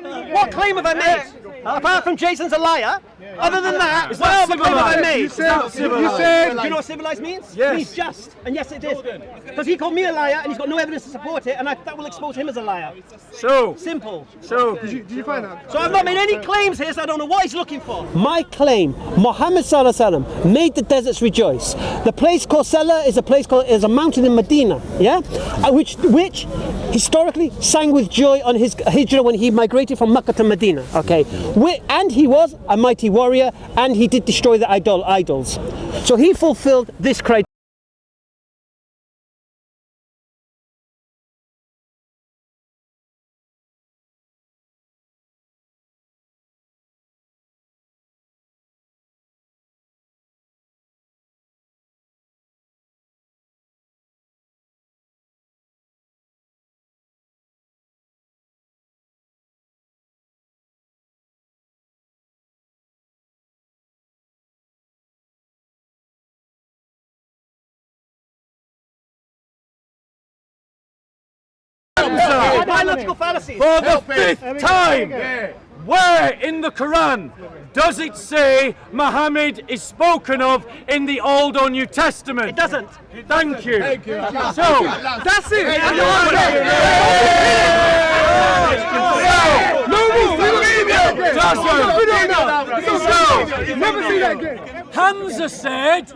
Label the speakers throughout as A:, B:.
A: What claim have I made? Apart from Jason's a liar, other than that, what other claim have I made?
B: You said,
A: do you know what civilized means?
B: Yes.
A: It means just, and yes it is. Because he called me a liar and he's got no evidence to support it, and that will expose him as a liar.
B: So,
A: Simple.
B: did you find out?
A: So I've not made any claims here, so I don't know what he's looking for. My claim, Mohammed Sallallahu Alaihi Wasallam made the deserts rejoice. The place called Salah is a mountain in Medina, yeah, which historically sang with joy on his hijrah when he migrated from Mecca to Medina. Okay, and he was a mighty warrior, and he did destroy the idols. So he fulfilled this criteria. Biological fallacies.
B: For the fifth time, where in the Quran does it say Muhammad is spoken of in the Old or New Testament?
A: It doesn't.
B: Thank you. So,
A: That's it.
B: Hamza said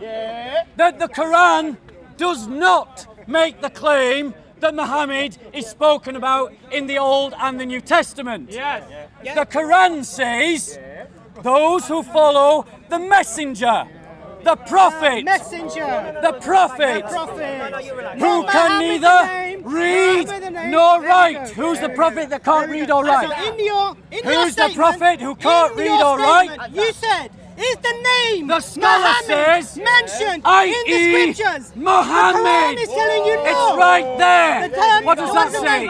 B: that the Quran does not make the claim that Muhammad is spoken about in the Old and the New Testament. Yes. The Quran says those who follow the messenger, the prophet, the prophet, who can neither read nor write. Who's the prophet that can't read or write? Who's the prophet who can't read or write?
C: You said, is the name
B: The scholar says,
C: mentioned in
B: i.e.
C: the scriptures?
B: Muhammad.
C: The Quran is telling you no.
B: It's right there.
C: The Quran
B: What does that
C: doesn't
B: say?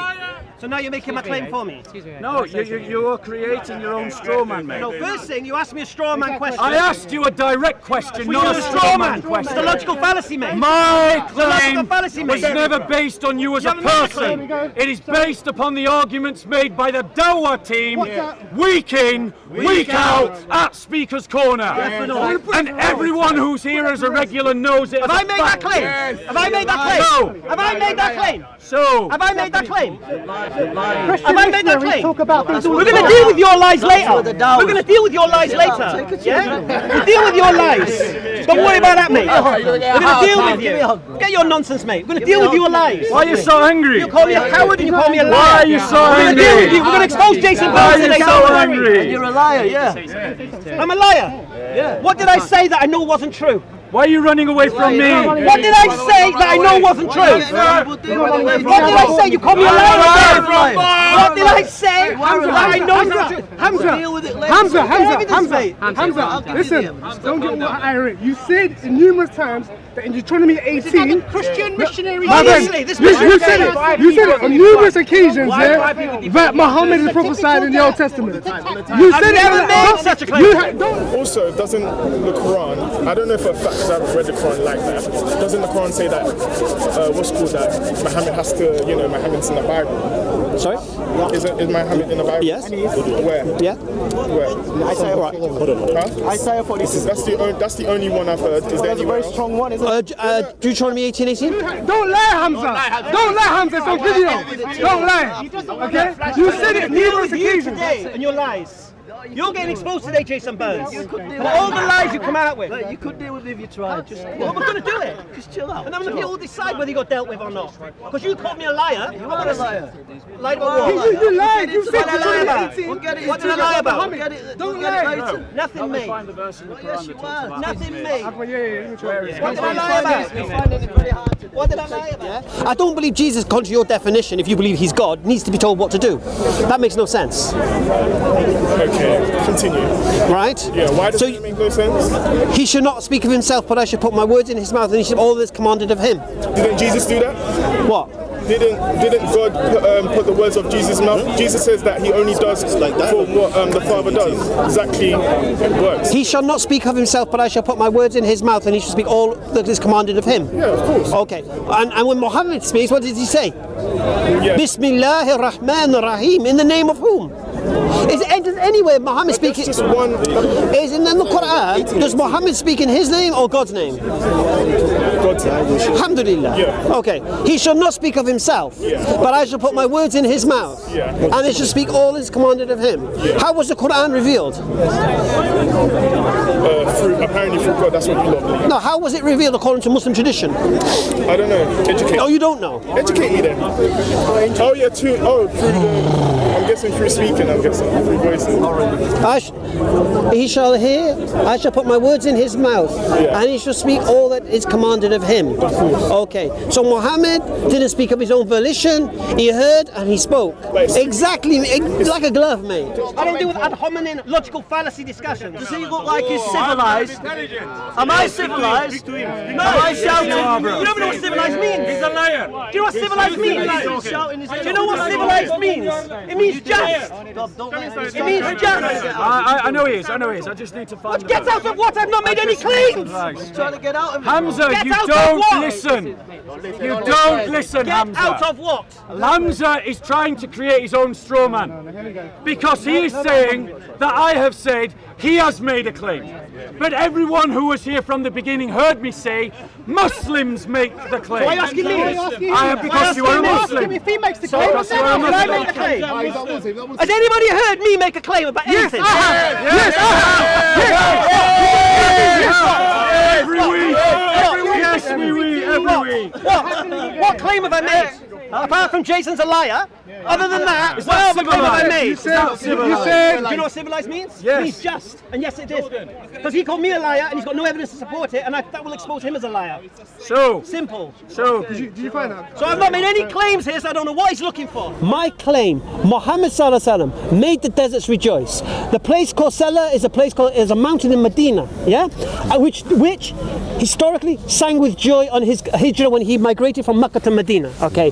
A: So now you're making my claim for me.
B: No, you're creating your own straw man, mate.
A: No, first thing, you asked me a straw man question.
B: I asked you a direct question,
A: Well,
B: not
A: you're
B: a straw man question.
A: It's a logical fallacy, mate.
B: My
A: It's a logical
B: claim
A: fallacy,
B: was
A: mate.
B: never based on you as a
A: haven't made a
B: person.
A: claim.
B: It is based upon the arguments made by the Dawah team week in, week out at Speaker's Corner. And everyone who's here as a regular knows it.
A: Have I made that claim? Have I made that claim?
B: No.
A: Have I made that claim?
B: So,
A: Have I made that claim?
C: Christian
A: Have I made that claim?
C: talk about things all
A: We're
C: the
A: going to
C: time.
A: deal with your lies later. We're going to deal with your lies later. Yeah? We'll deal with your lies. Don't worry about that, mate. We're going to deal with you. Get your nonsense, mate. We're going to deal with your lies.
B: why are you so angry?
A: You call me a coward and you call me a liar.
B: Why are you so
A: We're going to deal with
B: angry?
A: you. We're going to expose Jason
B: Why are
A: Burns
B: you
A: today.
B: so
A: Don't worry.
B: angry?
D: You're a liar, yeah.
A: I'm a liar. Yeah. What did I say that I know wasn't true?
B: Why are you running away from me?
A: What did I say that I know wasn't true? What did I say? You called me a liar. What did I say that I know isn't true?
E: Hamza, listen, don't get all irate. You said numerous times that in Deuteronomy 18,
C: Christian missionary.
A: Obviously, this
E: you
A: missionary
E: said it on numerous occasions, that Muhammad is prophesied in the Old Testament. You said
A: never made such a claim.
F: Also, doesn't the Quran, I don't know for a fact because I haven't read the Quran like that, doesn't the Quran say that, that Muhammad has to, Muhammad's in the Bible?
A: Sorry?
F: Is Muhammad in the Bible?
A: Yes.
F: Where?
A: Yeah?
F: Where?
A: Isaiah, right.
F: Huh?
D: Isaiah 46.
F: That's the only one I've heard. Is there
D: That's a
F: anywhere
D: very
F: else?
D: strong one, isn't it?
A: Deuteronomy 18:18.
E: Don't lie, Hamza. Don't lie, Hamza. It's on video. Don't lie. Okay? You said it numerous occasions.
A: Today and your lies. You're getting exposed today, Jason Burns. For all the lies you come out with.
D: You could deal with it if you tried. Just
A: Well, we're going to do it.
D: Just chill out.
A: And then people will decide whether you got dealt with or not. Because you called me a liar.
D: You are a liar.
A: Lied about what?
E: You lied. You
A: What
E: said
A: did I lie about?
D: We'll get it.
A: What did I lie about?
D: We'll get it.
E: Don't
D: We'll get it
E: lie.
D: later.
A: Nothing, mate.
D: Yes, you are.
A: Nothing, mate.
E: Well, yeah.
A: What did I lie about?
D: You're finding it very hard to.
A: What did I lie about? I don't believe Jesus, contrary to your definition, if you believe he's God, needs to be told what to do. That makes no sense.
F: Okay, continue.
A: Right?
F: Yeah, why does it make no sense?
A: He should not speak of himself, but I should put my words in his mouth, and he should all this commanded of him.
F: Didn't Jesus do that?
A: What?
F: Didn't God put the words of Jesus' mouth? Jesus says that he only does for what the Father does. Exactly works.
A: He shall not speak of himself, but I shall put my words in his mouth, and he shall speak all that is commanded of him.
F: Yeah, of course.
A: Okay. And when Mohammed speaks, what does he say?
F: Yeah.
A: Bismillahir Rahmanir Rahim. In the name of whom? Is it anywhere Muhammad speaking?
F: Just one.
A: Is in the Quran? Does Muhammad speak in his name or God's name?
F: God's name.
A: Alhamdulillah.
F: Yeah.
A: Okay. He shall not speak of himself, but I shall put my words in his mouth, and he shall speak all that is commanded of him. How was the Quran revealed?
F: Apparently through God. That's what we love.
A: No. How was it revealed according to Muslim tradition?
F: I don't know. Educate.
A: Oh, you don't know.
F: Educate me then. Oh yeah, through I'm guessing through speaking. I'm guessing through voices.
A: He shall hear. I shall put my words in his mouth, and he shall speak all that is commanded of him. Okay. So Muhammad didn't speak of his own volition. He heard and he spoke. Exactly, like a glove, mate. I don't deal with ad hominem logical fallacy discussions.
D: Does he look like he's civilized? Am I civilized? Am I shouting?
A: You don't know what civilized means. He's a liar. Do you know what civilized means? Do you know what civilized means? It means just. It means just.
B: I know he is. I just need to find.
A: Get out of what? I've not made any claims.
D: Trying to get out of it.
B: Hamza,
A: Get
B: you
A: out of
B: don't
A: what?
B: listen. You don't listen,
A: Get
B: Hamza.
A: out of what?
B: Hamza is trying to create his own straw man because he is saying that I have said he has made a claim. But everyone who was here from the beginning heard me say Muslims make the claim.
A: Why are you asking me?
B: I am because you are a Muslim.
E: If he makes the claim,
B: Because you are a
A: Did I
B: Muslim.
A: make the claim? Has anybody heard me make a claim about anything?
B: Yes, every week. Yes, we every week.
A: What claim have I made? Apart from Jason's a liar. Other than that, what else claim have I made?
E: You said,
A: Do you know what civilized means?
B: Yes.
A: It means just. And yes, it is. Because he called me a liar and he's got no evidence to support it, and that will expose him as a liar.
B: So,
A: Simple.
E: Did you find out?
A: So I've not made any claims here, so I don't know what he's looking for. My claim, Mohammed made the deserts rejoice. The place called Salah is a mountain in Medina, which historically sang with joy on his hijrah when he migrated from Mecca to Medina. Okay,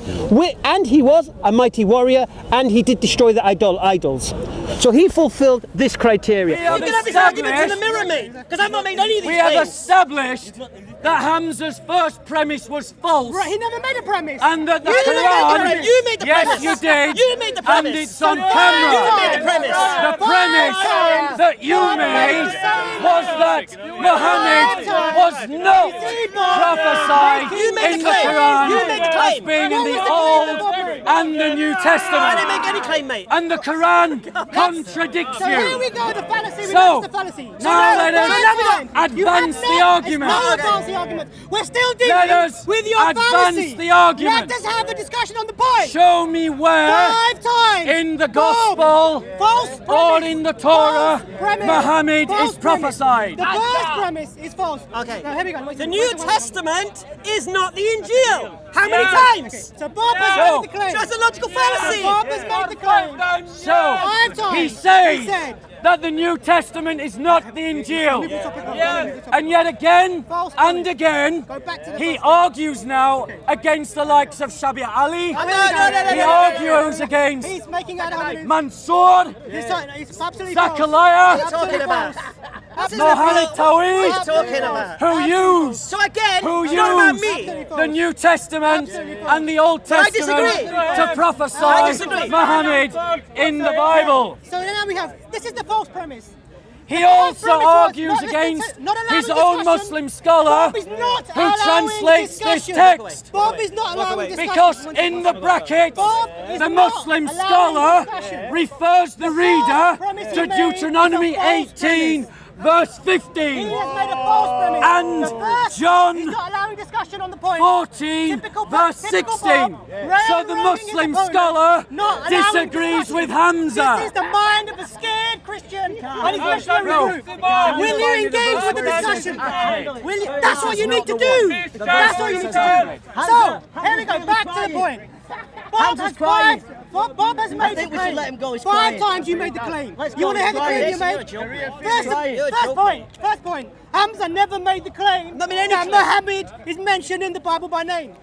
A: and he was a mighty warrior, and he did destroy the idols. So he fulfilled this criteria.
B: We have
A: You can have this argument in the mirror, mate, because I've not made any of these
B: we have
A: claims.
B: established that Hamza's first premise was false.
C: Right, he never made a premise.
B: And that the
A: You didn't make the
B: Quran,
A: premise. You made the
B: yes,
A: premise.
B: you did.
A: You made the premise.
B: And it's on camera.
A: You made the premise.
B: The premise that you made was that Mohammed was not prophesied
A: You made
B: in
A: the
B: the
A: claim.
B: Quran
A: You made the
B: as
A: claim.
B: being in the Old and the New
A: I
B: Testament.
A: didn't make any claim, mate.
B: And the Quran contradicts
C: So here
B: you.
C: we go, the fallacy. We
B: So,
C: know the fallacy.
B: now let us
C: You have
B: advance the
C: not-
B: argument.
C: It's not advance the argument. We're still
B: Let
C: dealing
B: us
C: with your
B: advance
C: fallacy.
B: the argument.
C: Let us have the discussion on the point.
B: Show me where
C: 5 times.
B: in the
C: Bob,
B: Gospel
C: false
B: or
C: premise.
B: in the Torah
C: False premise.
B: Muhammad
C: False
B: is prophesied.
C: premise. The first premise is false.
A: Okay.
C: Now here we go.
A: The New Testament is not the Injeel. How many times?
C: So Bob has
B: So-
C: made the claim.
A: That's a logical fallacy.
C: Bob has made the claim.
B: So
C: 5 times.
B: he says
C: He said.
B: that the New Testament is not the Injil.
C: Yes.
B: And yet again
C: False
B: and
C: premise.
B: again,
C: Go back to the
B: he
C: first one.
B: argues now against the likes of Shabi Ali.
A: No.
B: He argues against
C: He's making out of
B: Mansour,
C: He's absolutely false.
B: Zakaria,
C: Absolutely
A: talking about?
C: false.
B: Mohammed
A: What are you
B: Tawhid,
A: talking about?
B: who used
A: So again,
B: who
A: it's not about
B: used
A: me.
B: the New Testament and the Old
A: I
B: Testament
A: disagree.
B: to
A: I
B: prophesy
A: disagree.
B: Muhammad in the Bible.
C: So now we have, this is the false premise.
B: He also
C: premise was
B: argues
C: not
B: against
C: not allowing
B: his own
C: discussion.
B: Muslim scholar
C: Bob is not
B: who
C: allowing
B: translates this
C: discussion.
B: text.
C: Bob is not allowing discussion.
B: Because in the brackets,
C: Bob is
B: the
C: not
B: Muslim
C: allowing
B: scholar
C: discussion.
B: refers the reader
C: premise
B: to
C: he made
B: Deuteronomy
C: is a false
B: 18,
C: premise.
B: verse
C: He
B: 15.
C: has made a false premise.
B: And
C: The first,
B: John
C: he's not allowing discussion on the point.
B: 14,
C: Typical Bob,
B: verse
C: typical
B: 16.
C: Bob,
B: So the
C: railroading
B: Muslim
C: his opponent,
B: scholar
C: not allowing
B: disagrees
C: discussion.
B: with Hamza.
C: This is the mind of a scared Christian and his missionary
B: No.
C: group. Will you engage with the discussion? Will you? That's what you need to do. That's what you need to do. So, here we go, back to the point. Bob has
D: crying.
C: Bob has made
D: think
C: the
D: we should
C: claim.
D: let him go, he's
C: 5
D: crying.
C: times you made the claim.
D: Let's
C: You
D: go,
C: want to hear the claim
D: he's
C: you made?
D: crying.
C: First point. Hamza never made the claim
A: Not made any
C: that
A: claim.
C: Mohammed is mentioned in the Bible by name.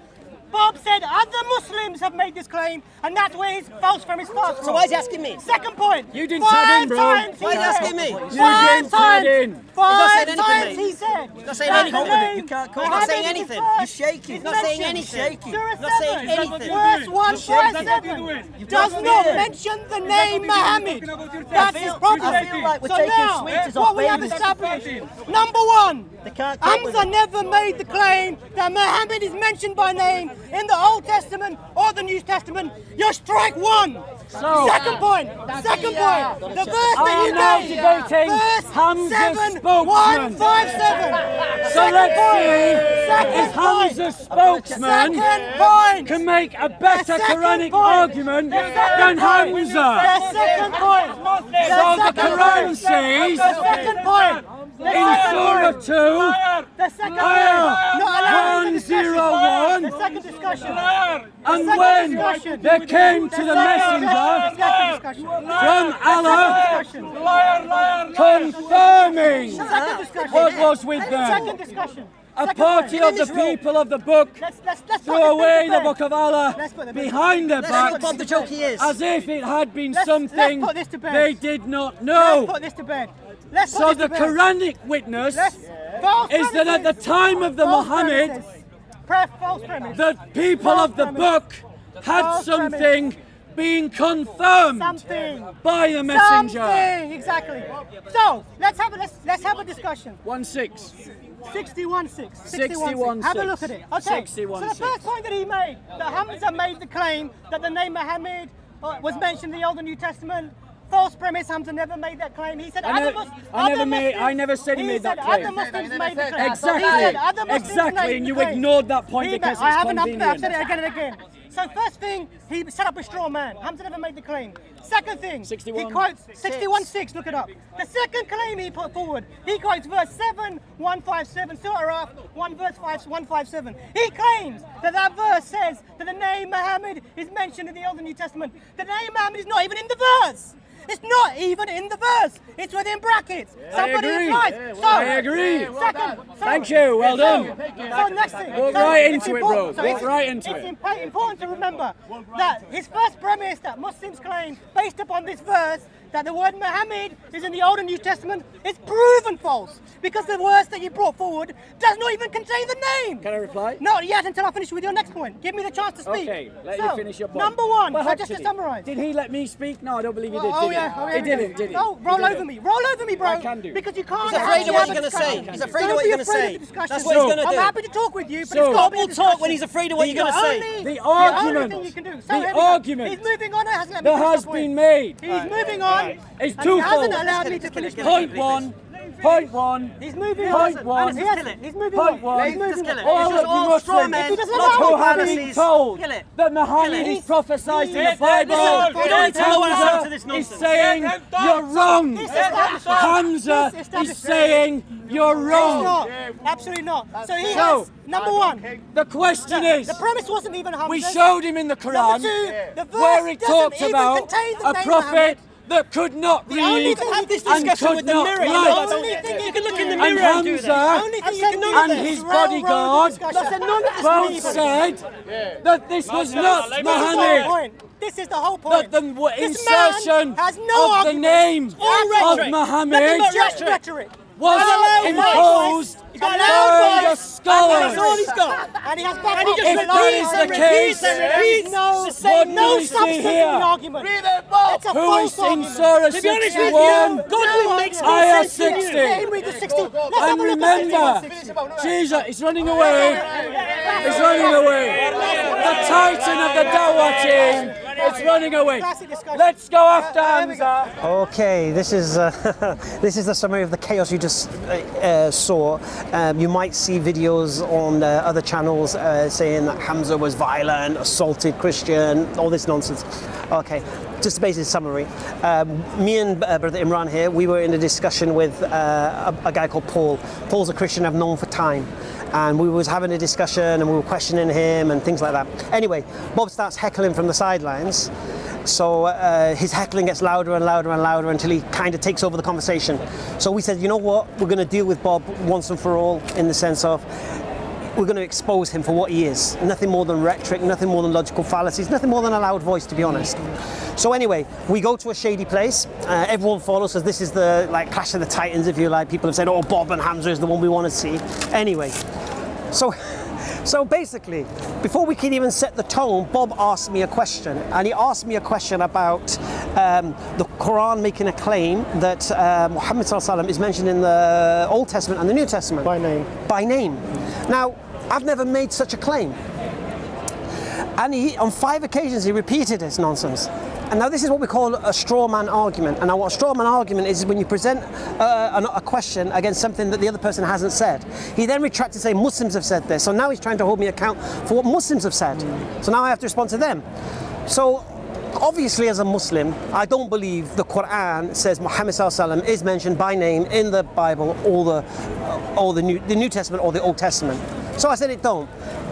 C: Bob said other Muslims have made this claim, and that's where his false premise starts from.
D: So why is he asking me?
C: Second point.
B: You didn't tag in, bro.
D: Why is he asking me?
B: You didn't tag in.
C: Five
D: He's not saying
C: times
D: anything,
C: he said.
D: He's not saying anything. You can't call. He's not saying anything. He's shaking. He's not saying anything. He's not saying anything.
C: Verse 157 does not mention the name Muhammad. That's his problem.
D: I feel like we're
C: So
D: taking
C: now,
D: sweets
C: what
D: off
C: we have
D: babies.
C: established, number one,
D: They can't cope with
C: Hamza
D: it.
C: never made the claim that Muhammad is mentioned by name in the Old Testament or the New Testament. You're strike one. Second point. The verse that you
B: now
C: gave.
B: debating
C: Verse
B: Hamza's
C: 7157.
B: So let's see if Hamza's spokesman
C: Second point.
B: can make a better
C: second
B: Quranic
C: point.
B: argument
C: The second
B: than
C: point.
B: Hamza.
C: The second point.
B: So the Quran says
C: The second point.
B: in Surah 2,
C: The second
B: Ayah
C: not allowed in the discussion.
B: 101,
C: The second discussion.
B: and
C: second
B: when
C: discussion.
B: they came to the messenger
C: Second discussion.
B: from Allah,
C: Discussion.
B: confirming
C: Second discussion.
B: what was with
C: Second
B: them.
C: discussion.
B: A
C: Second
B: party
C: point.
B: of the people of the book
C: Let's
B: threw
C: put
B: away
C: this
B: the
C: to
B: book
C: bed.
B: of Allah
C: Let's put the bed.
B: behind their
D: Let's see what
B: backs
D: Bob the Jokey is.
B: as if it had been
C: Let's
B: something
C: put this to bed.
B: they did not
C: Let's
B: know.
C: put this to bed. Let's put
B: So
C: this
B: the
C: to bed.
B: Quranic witness
C: False
B: is that at the
C: premises.
B: time of the
C: False
B: Muhammad,
C: premises. False premise.
B: the people of the book had
C: False
B: something being confirmed
C: Something.
B: by the messenger.
C: Something. Exactly. So let's have a discussion.
B: 1-6.
C: 61-6.
B: 61-6.
C: Have a look at it. Okay.
B: 61-6.
C: So the first point that he made, that Hamza made the claim that the name Muhammad was mentioned in the Old and New Testament. False premise. Hamza never made that claim. He said
B: I never said he made that claim.
C: Other Muslims made the claim.
B: Exactly.
C: He said other Muslims
B: Exactly,
C: made
B: and
C: the
B: you
C: claim.
B: ignored that point
C: He
B: because
C: I
B: it's
C: haven't. I've
B: convenient.
C: said it again and again. So first thing, he set up a straw man. Hamza never made the claim. Second thing,
B: 61.
C: he quotes 61-6. Look it up. The second claim he put forward, he quotes verse 7-157, Surah 1 verse 157. He claims that verse says that the name Muhammad is mentioned in the Old and New Testament. The name Muhammad is not even in the verse. It's not even in the verse. It's within brackets. Somebody
B: agree.
C: replies. So,
B: I agree.
C: Second.
B: Thank you. Well done.
C: So next thing.
B: Walk
C: so
B: right
C: it's
B: into it, bro.
C: important- so
B: Walk
C: it's-
B: right into
C: it's
B: it.
C: important to remember that his first premise that Muslims claim, based upon this verse, that the word Muhammad is in the Old and New Testament, is proven false because the verse that you brought forward does not even contain the name.
B: Can I reply?
C: Not yet until I finish with your next point. Give me the chance to speak.
B: Okay, let
C: So,
B: you finish your point.
C: Number one,
B: Well,
C: so just to
B: actually,
C: summarise.
B: Did he let me speak? No, I don't believe he did.
C: Oh
B: did
C: yeah,
B: he?
C: oh, yeah,
B: He didn't, did he?
C: No, roll
B: He
C: over
B: didn't.
C: me. Roll over me, bro.
B: I can do.
C: Because you can't.
D: He's afraid of
C: actually
D: what
C: have
D: you're
C: a
D: going to
C: discussion.
D: say. He's afraid
C: Don't
D: of what
C: be
D: you're going to
C: afraid
D: say.
C: of the discussion.
D: That's what he's going to
C: I'm
D: do.
C: happy to talk with you, but
B: So-
C: it's got to be a
D: We'll talk when
C: discussion.
D: he's afraid of what you're going to
C: only-
D: say.
B: The
C: only
B: argument-
C: thing you can do. So
B: the
C: here we go.
B: argument
C: He's moving on. Hasn't let me
B: that
C: finish
B: has
C: my point.
B: been made.
C: He's moving on.
B: It's
C: and he
B: twofold.
C: hasn't allowed me to finish. my
B: Point
C: point.
B: one.
C: He's moving
B: Point
C: on.
B: one.
C: He's moving
B: Point
C: on.
B: one.
C: He's moving
D: kill
C: on.
D: it.
B: All
D: It's
B: of
D: just
B: you
D: all straw
B: Muslims
D: men,
C: He doesn't
D: lots
C: allow
B: who
D: of
B: have been
D: heresies.
B: told
D: Kill it.
B: that Muhammad
D: Kill it.
B: is prophesied in the
C: Listen,
B: Bible,
D: you don't need to know what
B: Hamza
D: happened to this
B: is
D: nonsense.
B: saying you're wrong.
C: This establishes-
B: Hamza
C: this
B: is
C: establishes-
B: saying you're
C: He's
B: wrong.
C: not. Absolutely not. So he
B: So-
C: has, number one,
B: The question is,
C: the premise wasn't even Hamza.
B: we showed him in the
C: Number
B: Quran
C: two, the verse
B: where it
C: doesn't
B: talks
C: even
B: about
C: contain the
B: a
C: name
B: prophet
C: Muhammad.
B: that could not
C: The only
B: read
C: thing
D: Have this
B: and
D: discussion
B: could
D: with the
B: not
D: mirror.
B: write.
C: Only thing
D: You can look in the
B: And
D: mirror and do
B: Hamza
D: that.
C: Only thing
D: I've
C: you
D: said
C: can
D: none
C: do
B: and
D: of
C: is
B: his
C: railroad the
B: bodyguard
C: discussion.
D: I said none of this
B: both
D: is
B: said that this was not
C: This is the whole
B: Muhammad.
C: point. This is the whole
B: That
C: point.
B: the
C: This
B: insertion
C: man has no
B: of the
C: argument.
B: name
C: All
B: of
C: rhetoric.
B: Muhammad
C: Nothing but just rhetoric.
B: was
C: Allowed
B: imposed
C: voice.
B: by
C: Allowed
B: the
C: voice.
B: scholars.
C: That's all he's got. And he has back
D: And he
C: up.
D: just
B: If that is the case,
C: there is no,
B: what do
C: no
B: we see
C: substance in
B: here?
C: the argument. It's a
B: Who
C: false
B: is in
C: argument.
B: Surah
D: To be honest with
B: 61?
D: you, Godwin makes no
B: Ayah
D: sense to you.
B: 60.
C: Let him read the 60. Let's have
B: And
C: a look
B: remember,
C: at 61.
B: Jesus, it's running away. It's running away. The titan of the Dawah team is running away.
C: Classic discussion.
B: Let's go after
C: There we go.
B: Hamza.
A: Okay, this is this is the summary of the chaos you just saw. You might see videos on other channels saying that Hamza was violent, assaulted Christian, all this nonsense. Okay, just a basic summary. Me and Brother Imran here, we were in a discussion with a guy called Paul. Paul's a Christian I've known for time. And we was having a discussion and we were questioning him and things like that. Anyway, Bob starts heckling from the sidelines. So his heckling gets louder and louder and louder until he kind of takes over the conversation. So we said, you know what, we're going to deal with Bob once and for all, in the sense of we're going to expose him for what he is. Nothing more than rhetoric, nothing more than logical fallacies, nothing more than a loud voice, to be honest. So anyway, we go to a shady place. Everyone follows us. This is the like Clash of the Titans, if you like. People have said, oh, Bob and Hamza is the one we want to see. Anyway, so basically, before we can even set the tone, Bob asked me a question, and he asked me a question about the Quran making a claim that Muhammad ﷺ is mentioned in the Old Testament and the New Testament.
F: By name.
A: By name. Now, I've never made such a claim. And on 5 occasions he repeated this nonsense. And now this is what we call a straw man argument. And now what a straw man argument is when you present a question against something that the other person hasn't said. He then retracted to say Muslims have said this. So now he's trying to hold me account for what Muslims have said. So now I have to respond to them. So obviously as a Muslim, I don't believe the Quran says Muhammad ﷺ is mentioned by name in the Bible or the New Testament or the Old Testament. So I said it don't.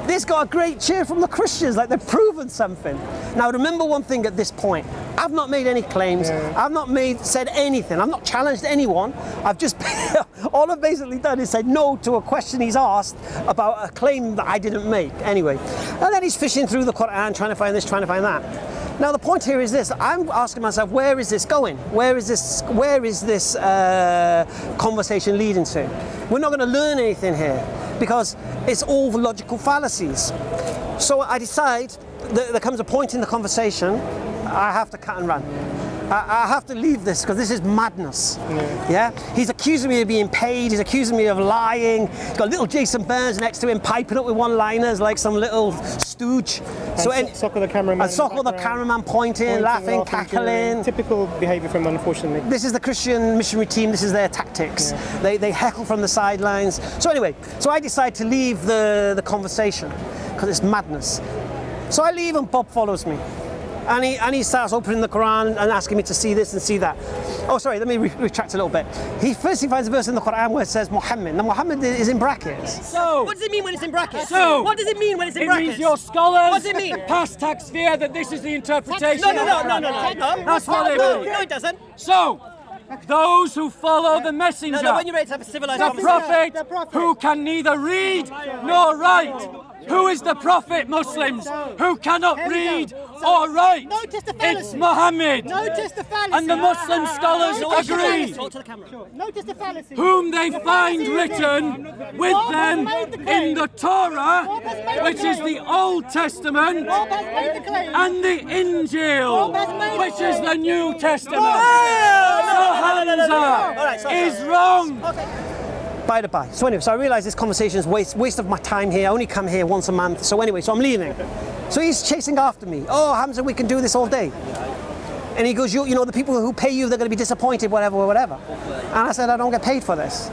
A: This got a great cheer from the Christians, like they've proven something. Now remember one thing at this point, I've not made any claims, I've not said anything, I've not challenged anyone, I've just, all I've basically done is said no to a question he's asked about a claim that I didn't make, anyway. And then he's fishing through the Quran, trying to find this, trying to find that. Now the point here is this, I'm asking myself, where is this going? Where is this conversation leading to? We're not going to learn anything here, because it's all logical fallacies. So I decide that there comes a point in the conversation, I have to cut and run. I have to leave this because this is madness. Yeah. He's accusing me of being paid, he's accusing me of lying, he's got little Jason Burns next to him piping up with one-liners like some little stooge.
F: SOCO the cameraman.
A: And SOCO the cameraman pointing, laughing, cackling.
F: Typical behaviour from them, unfortunately.
A: This is the Christian missionary team, this is their tactics. They heckle from the sidelines. So anyway, so I decide to leave the conversation because it's madness. So I leave and Bob follows me. And he starts opening the Quran and asking me to see this and see that. Oh, sorry, let me retract a little bit. He finds a verse in the Quran where it says Mohammed. Now, Mohammed is in brackets.
D: So, what does it mean when it's in brackets?
B: So,
D: what does it mean when it's in brackets?
B: It means your scholars
D: what does it mean?
B: past takfir that this is the interpretation.
D: No.
B: That's what they mean.
D: No, it doesn't.
B: So, those who follow the messenger,
D: No, when you're ready to have a civilized
B: the
D: conversation.
B: prophet who can neither read nor write. Who is the prophet, Muslims, who cannot read or write?
C: Notice the fallacy.
B: It's Muhammad.
C: Notice the fallacy.
B: And the Muslim scholars agree.
D: Talk to the camera.
C: Notice the fallacy.
B: Whom they find written with them in the Torah, which is the Old Testament, and the Injeel, which is the New Testament. So Hamza is wrong.
A: By the by. So anyway, so I realise this conversation is waste of my time here. I only come here once a month. So anyway, so I'm leaving. So he's chasing after me. Oh, Hamza, we can do this all day. And he goes, you know, the people who pay you, they're going to be disappointed, whatever. And I said, I don't get paid for this.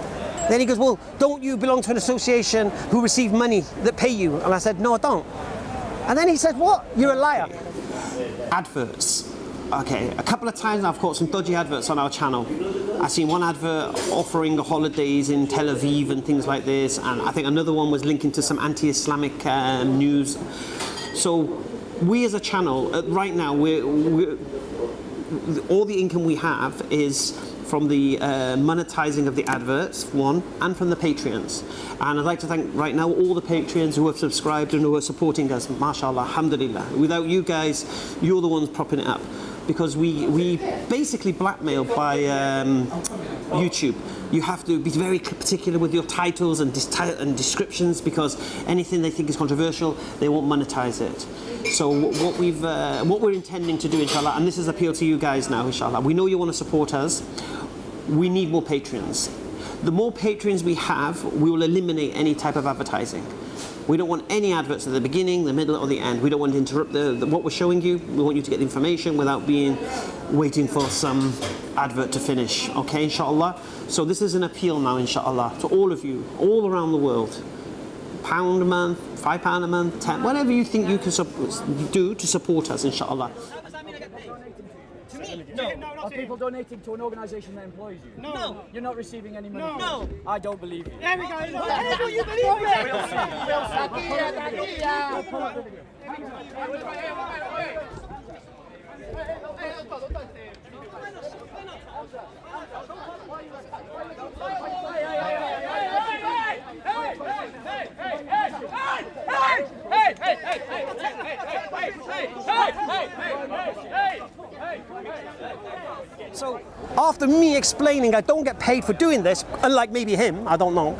A: Then he goes, well, don't you belong to an association who receive money that pay you? And I said, no, I don't. And then he said, what? You're a liar. Adverts. Okay, a couple of times I've caught some dodgy adverts on our channel. I've seen one advert offering holidays in Tel Aviv and things like this, and I think another one was linking to some anti-Islamic news. So we as a channel, right now, we're all the income we have is from the monetizing of the adverts, one, and from the Patreons. And I'd like to thank right now all the Patreons who have subscribed and who are supporting us, mashallah, alhamdulillah. Without you guys, you're the ones propping it up. Because we basically blackmailed by YouTube. You have to be very particular with your titles and descriptions, because anything they think is controversial, they won't monetize it. So what we're intending to do, inshallah, and this is appeal to you guys now, inshallah. We know you want to support us. We need more patrons. The more patrons we have, we will eliminate any type of advertising. We don't want any adverts at the beginning, the middle, or the end. We don't want to interrupt what we're showing you. We want you to get the information without waiting for some advert to finish. Okay, inshallah. So this is an appeal now, inshallah, to all of you, all around the world. £1 a month, £5 a month, 10, whatever you think you can do to support us, inshallah.
B: No. Are people donating to an organisation that employs you?
C: No.
B: You're not receiving any money?
C: No.
B: I don't believe you.
C: There we go. Whatever you believe
A: after me explaining I don't get paid for doing this, unlike maybe him, I don't know,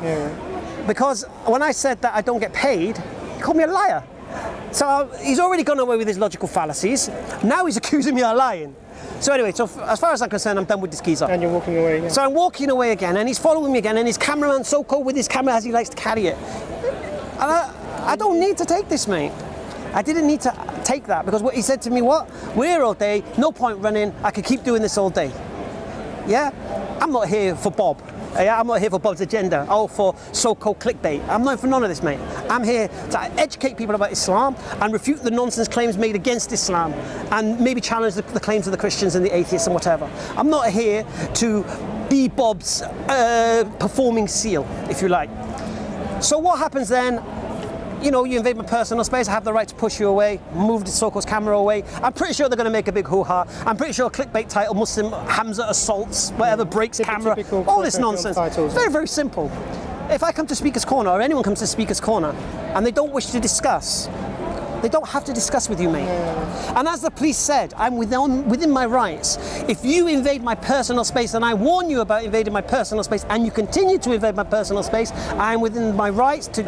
A: because when I said that I don't get paid, he called me a liar. So he's already gone away with his logical fallacies. Now he's accusing me of lying. So anyway, so as far as I'm concerned, I'm done with this geezer.
C: And you're walking away again.
A: So I'm walking away again, and he's following me again, and his cameraman SOCO with his camera as he likes to carry it. And I don't need to take this, mate. I didn't need to take that, because what he said to me, we're here all day, no point running, I could keep doing this all day. Yeah? I'm not here for Bob. Yeah, I'm not here for Bob's agenda or for so-called clickbait. I'm not for none of this, mate. I'm here to educate people about Islam and refute the nonsense claims made against Islam and maybe challenge the claims of the Christians and the atheists and whatever. I'm not here to be Bob's performing seal, if you like. So what happens then? You know, you invade my personal space, I have the right to push you away, move the SOCO's camera away. I'm pretty sure they're going to make a big hoo-ha. I'm pretty sure clickbait title, Muslim Hamza assaults, whatever, breaks camera, all this nonsense. It's very, very simple. If I come to Speaker's Corner, or anyone comes to Speaker's Corner, and they don't wish to discuss, they don't have to discuss with you, mate. And as the police said, I'm within my rights. If you invade my personal space, and I warn you about invading my personal space, and you continue to invade my personal space, I'm within my rights to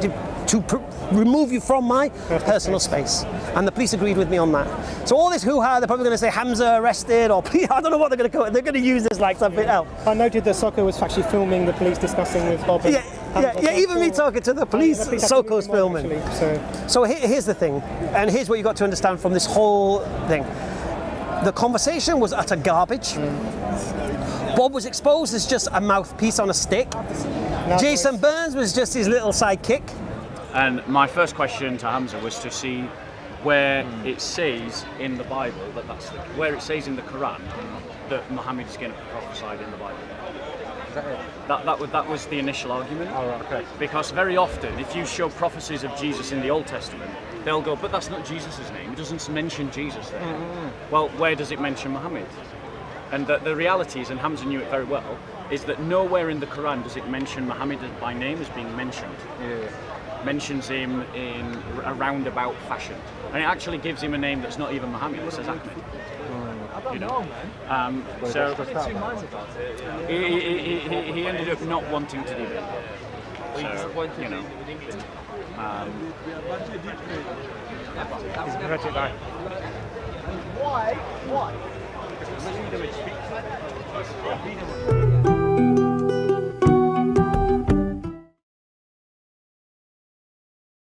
A: remove you from my personal space. And the police agreed with me on that. So all this hoo-ha, they're probably going to say Hamza arrested, or I don't know what they're going to call it. They're going to use this like something else.
C: I noted that SOCO was actually filming the police discussing with Bob.
A: Yeah, even me talking to the police, SOCO's filming. So here's the thing, and here's what you got to understand from this whole thing. The conversation was utter garbage. Bob was exposed as just a mouthpiece on a stick. Jason Burns was just his little sidekick.
B: And my first question to Hamza was to see where it says in the Bible where it says in the Quran that Mohammed is going to be prophesied in the Bible. Is that it? That was the initial argument.
F: Oh, right, okay.
B: Because very often, if you show prophecies of Jesus in the Old Testament, they'll go, but that's not Jesus' name. It doesn't mention Jesus there. Well, where does it mention Mohammed? And the reality is, and Hamza knew it very well, is that nowhere in the Quran does it mention Mohammed by name as being mentioned. Mentions him in a roundabout fashion, and it actually gives him a name that's not even Mohammed. It says Ahmed. You know, so he ended up not wanting to do that. So, you know,
C: Why?